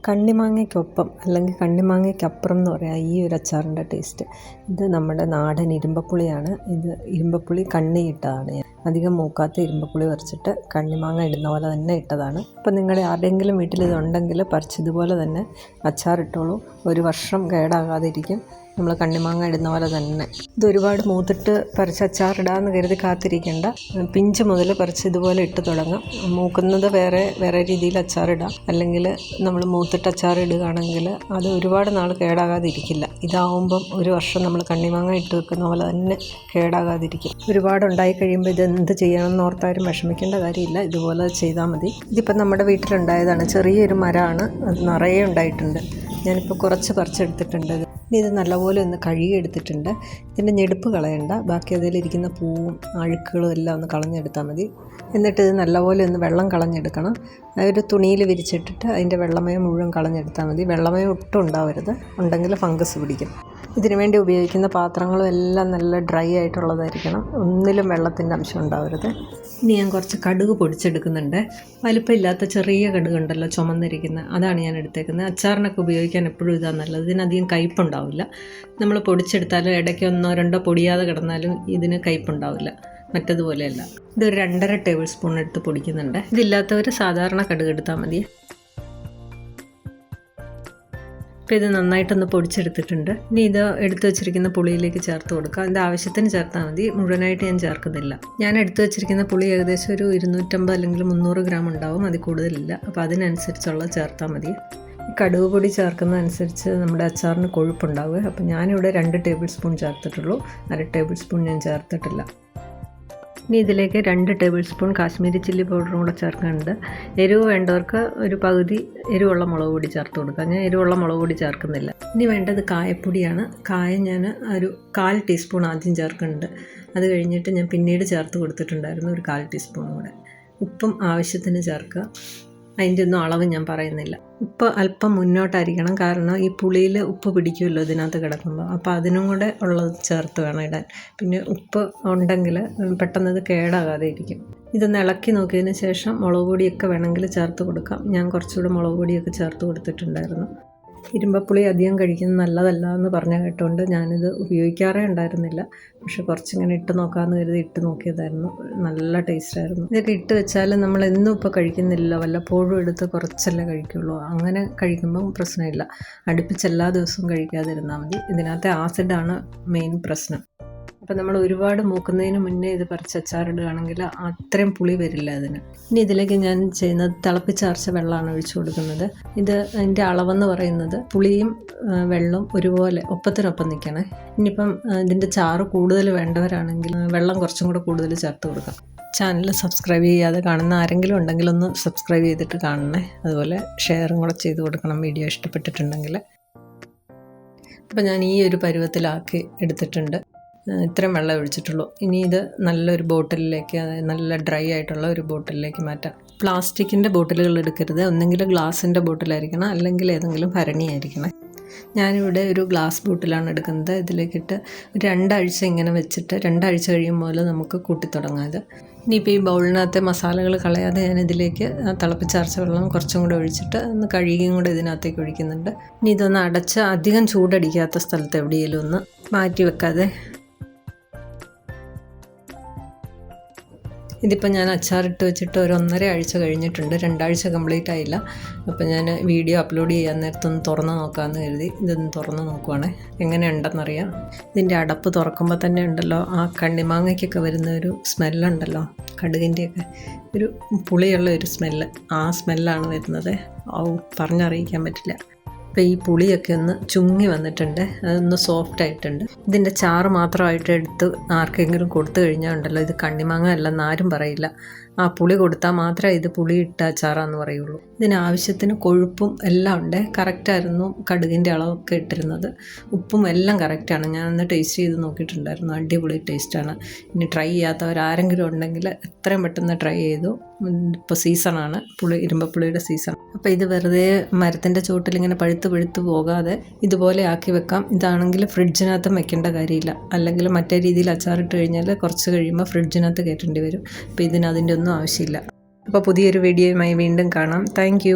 കണ്ണിമാങ്ങയ്ക്കൊപ്പം അല്ലെങ്കിൽ കണ്ണിമാങ്ങയ്ക്കപ്പുറം എന്ന് പറയാം ഈ ഒരു അച്ചാറിൻ്റെ ടേസ്റ്റ്. ഇത് നമ്മുടെ നാടൻ ഇരുമ്പപ്പുളിയാണ്. ഇത് ഇരുമ്പപ്പുളി കണ്ണിയിട്ടതാണ്. ഞാൻ അധികം മൂക്കാത്ത ഇരുമ്പപ്പുളി പറിച്ചിട്ട് കണ്ണിമാങ്ങ ഇടുന്ന പോലെ തന്നെ ഇട്ടതാണ്. അപ്പം നിങ്ങളുടെ ആരുടെയെങ്കിലും വീട്ടിൽ ഇതുണ്ടെങ്കിൽ പറിച്ചതുപോലെ തന്നെ അച്ചാറിട്ടോളൂ. ഒരു വർഷം കേടാകാതിരിക്കും. നമ്മൾ കണ്ണിമാങ്ങ ഇടുന്ന പോലെ തന്നെ. ഇത് ഒരുപാട് മൂത്തിട്ട് പറിച്ച് അച്ചാറിടാമെന്ന് കരുതി കാത്തിരിക്കേണ്ട. പിഞ്ച് മുതൽ പറിച്ച് ഇതുപോലെ ഇട്ട് തുടങ്ങാം. മൂക്കുന്നത് വേറെ രീതിയിൽ അച്ചാറിടാം. അല്ലെങ്കിൽ നമ്മൾ മൂത്തിട്ട് അച്ചാറിടുകയാണെങ്കിൽ അത് ഒരുപാട് നാൾ കേടാകാതിരിക്കില്ല. ഇതാവുമ്പം ഒരു വർഷം നമ്മൾ കണ്ണിമാങ്ങ ഇട്ട് വെക്കുന്ന പോലെ തന്നെ കേടാകാതിരിക്കും. ഒരുപാട് ഉണ്ടായി കഴിയുമ്പോൾ ഇത് എന്ത് ചെയ്യണമെന്ന് ഓർത്താരും വിഷമിക്കേണ്ട കാര്യമില്ല. ഇതുപോലെ ചെയ്താൽ മതി. ഇതിപ്പം നമ്മുടെ വീട്ടിലുണ്ടായതാണ്. ചെറിയൊരു മരമാണ്. അത് നിറയെ ഉണ്ടായിട്ടുണ്ട്. ഞാനിപ്പോൾ കുറച്ച് പറിച്ചെടുത്തിട്ടുണ്ട്. ഇനി ഇത് നല്ലപോലെ ഒന്ന് കഴുകിയെടുത്തിട്ടുണ്ട്. ഇതിൻ്റെ ഞെടുപ്പ് കളയണ്ട. ബാക്കി അതിലിരിക്കുന്ന പൂവും അഴുക്കുകളും എല്ലാം ഒന്ന് കളഞ്ഞെടുത്താൽ മതി. എന്നിട്ട് ഇത് നല്ലപോലെ ഒന്ന് വെള്ളം കളഞ്ഞെടുക്കണം. ഒരു തുണിയിൽ വിരിച്ചിട്ടിട്ട് അതിൻ്റെ വെള്ളമയം മുഴുവൻ കളഞ്ഞെടുത്താൽ മതി. വെള്ളമയം ഒട്ടും ഉണ്ടാവരുത്. ഉണ്ടെങ്കിൽ ഫംഗസ് പിടിക്കും. ഇതിനു വേണ്ടി ഉപയോഗിക്കുന്ന പാത്രങ്ങളും എല്ലാം നല്ല ഡ്രൈ ആയിട്ടുള്ളതായിരിക്കണം. ഒന്നിലും വെള്ളത്തിൻ്റെ അംശം ഉണ്ടാവരുത്. ഇനി ഞാൻ കുറച്ച് കടുക് പൊടിച്ചെടുക്കുന്നുണ്ട്. വലിപ്പമില്ലാത്ത ചെറിയ കടുകുണ്ടല്ലോ, ചുമന്നിരിക്കുന്ന, അതാണ് ഞാൻ എടുത്തേക്കുന്നത്. അച്ചാറിനൊക്കെ ഉപയോഗിക്കാൻ എപ്പോഴും ഇതാണ് നല്ലത്. ഇതിനധികം കയ്പുണ്ടാവില്ല. നമ്മൾ പൊടിച്ചെടുത്താലും ഇടയ്ക്ക് 1-2 പൊടിയാതെ കിടന്നാലും ഇതിന് കയ്പുണ്ടാവില്ല. മറ്റതുപോലെയല്ല. ഇതൊരു 2.5 ടേബിൾ സ്പൂൺ എടുത്ത് പൊടിക്കുന്നുണ്ട്. ഇതില്ലാത്തവർ സാധാരണ കടുക് എടുത്താൽ മതി. അപ്പോൾ ഇത് നന്നായിട്ടൊന്ന് പൊടിച്ചെടുത്തിട്ടുണ്ട്. ഇനി ഇത് എടുത്തു വെച്ചിരിക്കുന്ന പുളിയിലേക്ക് ചേർത്ത് കൊടുക്കുക. അതിൻ്റെ ആവശ്യത്തിന് ചേർത്താൽ മതി. മുഴുവനായിട്ട് ഞാൻ ചേർക്കുന്നില്ല. ഞാൻ എടുത്തു വെച്ചിരിക്കുന്ന പുളി ഏകദേശം ഒരു 250 അല്ലെങ്കിൽ 300 ഗ്രാം ഉണ്ടാവും. അതിൽ കൂടുതലില്ല. അപ്പോൾ അതിനനുസരിച്ചുള്ള ചേർത്താൽ മതി. കടുക് പൊടി ചേർക്കുന്നതനുസരിച്ച് നമ്മുടെ അച്ചാറിന് കൊഴുപ്പുണ്ടാവുക. അപ്പോൾ ഞാനിവിടെ 2 ടേബിൾ സ്പൂൺ ചേർത്തിട്ടുള്ളൂ. 1/2 ടേബിൾ സ്പൂൺ ഞാൻ ചേർത്തിട്ടില്ല. ഇനി ഇതിലേക്ക് 2 ടേബിൾ സ്പൂൺ കാശ്മീരി ചില്ലി പൗഡറും കൂടെ ചേർക്കുന്നുണ്ട്. എരിവ് വേണ്ടവർക്ക് ഒരു പകുതി എരിവുള്ള മുളക് പൊടി ചേർത്ത് കൊടുക്കുക. ഞാൻ എരിവുള്ള മുളക് പൊടി ചേർക്കുന്നില്ല. ഇനി വേണ്ടത് കായപ്പൊടിയാണ്. കായം ഞാൻ ഒരു 1/4 ടീസ്പൂൺ ആദ്യം ചേർക്കുന്നുണ്ട്. അത് കഴിഞ്ഞിട്ട് ഞാൻ പിന്നീട് ചേർത്ത് കൊടുത്തിട്ടുണ്ടായിരുന്നു ഒരു 1/4 ടീസ്പൂൺ കൂടെ. ഉപ്പും ആവശ്യത്തിന് ചേർക്കുക. അതിൻ്റെ ഒന്നും അളവ് ഞാൻ പറയുന്നില്ല. ഉപ്പ് അല്പം മുന്നോട്ടായിരിക്കണം. കാരണം ഈ പുളിയിൽ ഉപ്പ് പിടിക്കുമല്ലോ ഇതിനകത്ത് കിടക്കുമ്പോൾ. അപ്പോൾ അതിനും കൂടെ ഉള്ളത് ചേർത്ത് വേണം ഇടാൻ. പിന്നെ ഉപ്പ് ഉണ്ടെങ്കിൽ പെട്ടെന്ന് ഇത് കേടാകാതെ ഇരിക്കും. ഇതൊന്ന് ഇളക്കി നോക്കിയതിന് ശേഷം മുളക് പൊടിയൊക്കെ വേണമെങ്കിൽ ചേർത്ത് കൊടുക്കാം. ഞാൻ കുറച്ചുകൂടെ മുളക് പൊടിയൊക്കെ ചേർത്ത് കൊടുത്തിട്ടുണ്ടായിരുന്നു. ഇരുമ്പപ്പുളി അധികം കഴിക്കുന്നത് നല്ലതല്ല എന്ന് പറഞ്ഞ കേട്ടുകൊണ്ട് ഞാനിത് ഉപയോഗിക്കാറേ ഉണ്ടായിരുന്നില്ല. പക്ഷെ കുറച്ചിങ്ങനെ ഇട്ട് നോക്കാമെന്ന് കരുതി ഇട്ട് നോക്കിയതായിരുന്നു. നല്ല ടേസ്റ്റായിരുന്നു. ഇതൊക്കെ ഇട്ട് വെച്ചാൽ നമ്മൾ എന്നും ഇപ്പോൾ കഴിക്കുന്നില്ല. വല്ലപ്പോഴും എടുത്ത് കുറച്ചല്ലേ കഴിക്കുള്ളൂ. അങ്ങനെ കഴിക്കുമ്പം പ്രശ്നമില്ല. അടുപ്പിച്ച് എല്ലാ ദിവസവും കഴിക്കാതിരുന്നാൽ മതി. ഇതിനകത്തെ ആസിഡാണ് മെയിൻ പ്രശ്നം. അപ്പോൾ നമ്മൾ ഒരുപാട് മൂക്കുന്നതിന് മുന്നേ ഇത് പറിച്ച് അച്ചാറിടുകയാണെങ്കിൽ അത്രയും പുളി വരില്ല അതിന്. ഇനി ഇതിലേക്ക് ഞാൻ ചെയ്യുന്നത് തിളപ്പിച്ചാർച്ച വെള്ളമാണ് ഒഴിച്ചു കൊടുക്കുന്നത്. അതിൻ്റെ അളവെന്ന് പറയുന്നത് പുളിയും വെള്ളവും ഒരുപോലെ ഒപ്പത്തിനൊപ്പം നിൽക്കണേ. ഇനിയിപ്പം ഇതിൻ്റെ ചാറ് കൂടുതൽ വേണ്ടവരാണെങ്കിൽ വെള്ളം കുറച്ചും കൂടെ കൂടുതൽ ചേർത്ത് കൊടുക്കാം. ചാനൽ സബ്സ്ക്രൈബ് ചെയ്യാതെ കാണുന്ന ആരെങ്കിലും ഉണ്ടെങ്കിൽ ഒന്ന് സബ്സ്ക്രൈബ് ചെയ്തിട്ട് കാണണേ. അതുപോലെ ഷെയറും കൂടെ ചെയ്ത് കൊടുക്കണം വീഡിയോ ഇഷ്ടപ്പെട്ടിട്ടുണ്ടെങ്കിൽ. അപ്പോൾ ഞാൻ ഈ ഒരു പരുവത്തിലാക്കി എടുത്തിട്ടുണ്ട്. ഇത്രയും വെള്ളം ഒഴിച്ചിട്ടുള്ളൂ. ഇനി ഇത് നല്ലൊരു ബോട്ടിലിലേക്ക്, അതായത് നല്ല ഡ്രൈ ആയിട്ടുള്ള ഒരു ബോട്ടിലിലേക്ക് മാറ്റാം. പ്ലാസ്റ്റിക്കിൻ്റെ ബോട്ടിലുകൾ എടുക്കരുത്. ഒന്നെങ്കിൽ ഗ്ലാസിൻ്റെ ബോട്ടിലായിരിക്കണം, അല്ലെങ്കിൽ ഏതെങ്കിലും ഭരണിയായിരിക്കണം. ഞാനിവിടെ ഒരു ഗ്ലാസ് ബോട്ടിലാണ് എടുക്കുന്നത്. ഇതിലേക്കിട്ട് 2 ആഴ്ച ഇങ്ങനെ വെച്ചിട്ട് 2 ആഴ്ച കഴിയുമ്പോൾ നമുക്ക് കൂട്ടിത്തുടങ്ങാം. ഇത് ഇനിയിപ്പോൾ ഈ ബൗളിനകത്തെ മസാലകൾ കളയാതെ ഞാൻ ഇതിലേക്ക് തിളപ്പിച്ചാർച്ച വെള്ളം കുറച്ചും കൂടെ ഒഴിച്ചിട്ട് ഒന്ന് കഴുകിയും കൂടെ ഇതിനകത്തേക്ക് ഒഴിക്കുന്നുണ്ട്. ഇനി ഇതൊന്ന് അടച്ച് അധികം ചൂടടിക്കാത്ത സ്ഥലത്ത് എവിടെയെങ്കിലും ഒന്ന് മാറ്റി വെക്കാതെ. ഇതിപ്പോൾ ഞാൻ അച്ചാറിട്ട് വെച്ചിട്ട് ഒരു 1.5 ആഴ്ച കഴിഞ്ഞിട്ടുണ്ട്. 2 ആഴ്ച കംപ്ലീറ്റ് ആയില്ല. അപ്പോൾ ഞാൻ വീഡിയോ അപ്ലോഡ് ചെയ്യാൻ നേരത്തൊന്ന് തുറന്ന് നോക്കാമെന്ന് കരുതി ഇതൊന്ന് തുറന്ന് നോക്കുവാണേ. എങ്ങനെയുണ്ടെന്നറിയാം. ഇതിൻ്റെ അടപ്പ് തുറക്കുമ്പോൾ തന്നെ ഉണ്ടല്ലോ, ആ കണ്ണിമാങ്ങയ്ക്കൊക്കെ വരുന്ന ഒരു സ്മെല്ലുണ്ടല്ലോ, കടുകിൻ്റെയൊക്കെ ഒരു പുളിയുള്ള ഒരു സ്മെല്ല്. ആ സ്മെല്ലാണ് വരുന്നത്. പറഞ്ഞറിയിക്കാൻ പറ്റില്ല. അപ്പോൾ ഈ പുളിയൊക്കെ ഒന്ന് ചുങ്ങി വന്നിട്ടുണ്ട്. അതൊന്ന് സോഫ്റ്റ് ആയിട്ടുണ്ട്. ഇതിൻ്റെ ചാറ് മാത്രമായിട്ട് എടുത്ത് ആർക്കെങ്കിലും കൊടുത്തു കഴിഞ്ഞാൽ ഉണ്ടല്ലോ, ഇത് കണ്ണിമാങ്ങ അല്ലെന്ന് ആരും പറയില്ല. ആ പുളി കൊടുത്താൽ മാത്രമേ ഇത് പുളി ഇട്ട അച്ചാറാന്ന് പറയുള്ളൂ. ഇതിന് ആവശ്യത്തിന് കൊഴുപ്പും എല്ലാം ഉണ്ട്. കറക്റ്റായിരുന്നു കടുകിൻ്റെ അളവൊക്കെ ഇട്ടിരുന്നത്. ഉപ്പും എല്ലാം കറക്റ്റാണ്. ഞാനൊന്ന് ടേസ്റ്റ് ചെയ്ത് നോക്കിയിട്ടുണ്ടായിരുന്നു. അടിപൊളി ടേസ്റ്റാണ്. ഇനി ട്രൈ ചെയ്യാത്തവരാരെങ്കിലും ഉണ്ടെങ്കിൽ എത്രയും പെട്ടെന്ന് ട്രൈ ചെയ്തു. ഇപ്പോൾ സീസണാണ്, ഇരുമ്പപ്പുളിയുടെ സീസൺ. അപ്പോൾ ഇത് വെറുതെ മരത്തിൻ്റെ ചുവട്ടിൽ ഇങ്ങനെ പഴുത്ത് പോകാതെ ഇതുപോലെ ആക്കി വെക്കാം. ഇതാണെങ്കിൽ ഫ്രിഡ്ജിനകത്തും വെക്കേണ്ട കാര്യമില്ല. അല്ലെങ്കിൽ മറ്റേ രീതിയിൽ അച്ചാറിട്ട് കഴിഞ്ഞാൽ കുറച്ച് കഴിയുമ്പോൾ ഫ്രിഡ്ജിനകത്ത് കയറ്റേണ്ടി വരും. അപ്പോൾ ഇതിന് അതിൻ്റെ ഒന്നും ആവശ്യമില്ല. അപ്പോൾ പുതിയൊരു വീഡിയോയുമായി വീണ്ടും കാണാം. താങ്ക്